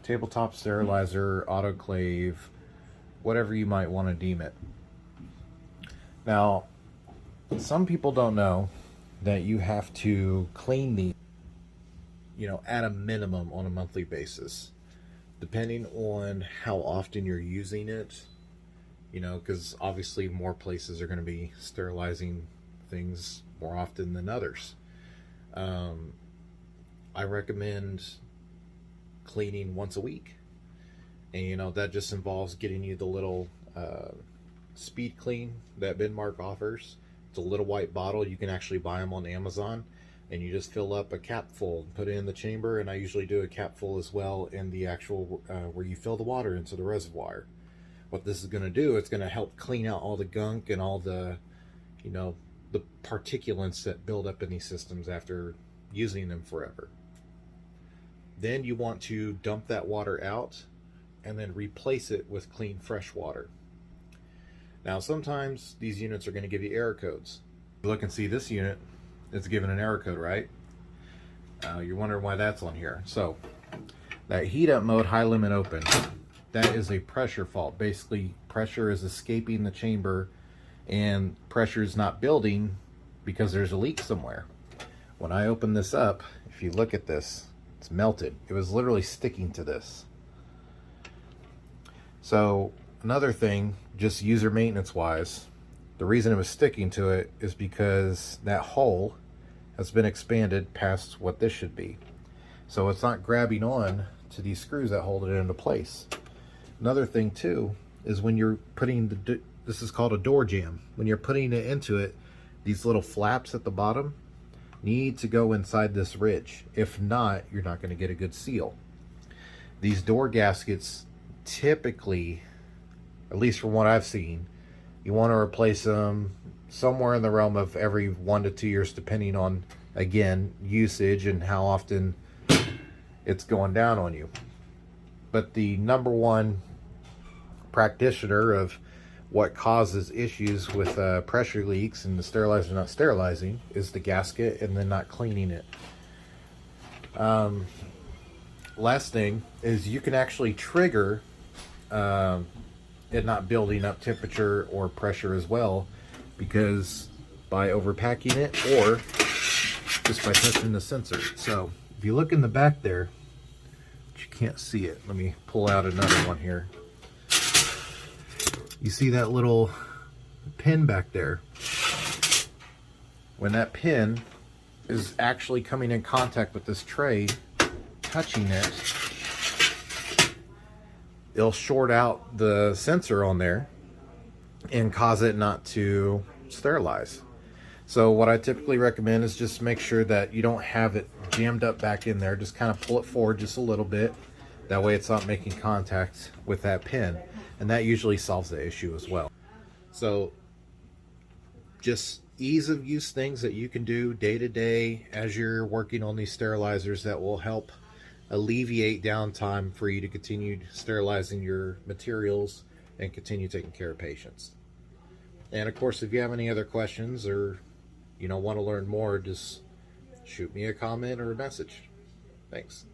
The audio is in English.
tabletop sterilizer, autoclave, whatever you might want to deem it. Now, some people don't know that you have to clean these, at a minimum on a monthly basis, depending on how often you're using it, because obviously more places are going to be sterilizing things more often than others. I recommend cleaning once a week, and that just involves getting you the little speed clean that Midmark offers. It's a little white bottle. You can actually buy them on Amazon, and you just fill up a cap full and put it in the chamber, and I usually do a cap full as well in the actual where you fill the water into the reservoir. What this is going to do, it's going to help clean out all the gunk and all the the particulates that build up in these systems after using them forever. Then you want to dump that water out and then replace it with clean fresh water. Now sometimes these units are going to give you error codes. Look and see, this unit is given an error code, right? You're wondering why that's on here. So that heat up mode, high limit open, that is a pressure fault. Basically pressure is escaping the chamber and pressure is not building because there's a leak somewhere. When I open this up, if you look at this, it's melted. It was literally sticking to this. So another thing, just user maintenance wise, the reason it was sticking to it is because that hole has been expanded past what this should be. So it's not grabbing on to these screws that hold it into place. Another thing too is when you're putting this is called a door jamb. When you're putting it into it, these little flaps at the bottom need to go inside this ridge. If not, you're not going to get a good seal. These door gaskets typically, at least from what I've seen, you want to replace them somewhere in the realm of every 1 to 2 years, depending on, again, usage and how often it's going down on you. But the number one practitioner of what causes issues with pressure leaks and the sterilizer not sterilizing is the gasket and then not cleaning it. Last thing is you can actually trigger it not building up temperature or pressure as well, because by overpacking it or just by touching the sensor. So if you look in the back there, but you can't see it, let me pull out another one here. You see that little pin back there? When that pin is actually coming in contact with this tray, touching it, it'll short out the sensor on there and cause it not to sterilize. So what I typically recommend is just make sure that you don't have it jammed up back in there. Just kind of pull it forward just a little bit. That way it's not making contact with that pin. And that usually solves the issue as well. So just ease of use things that you can do day to day as you're working on these sterilizers that will help alleviate downtime for you to continue sterilizing your materials and continue taking care of patients. And of course, if you have any other questions or want to learn more, just shoot me a comment or a message. Thanks.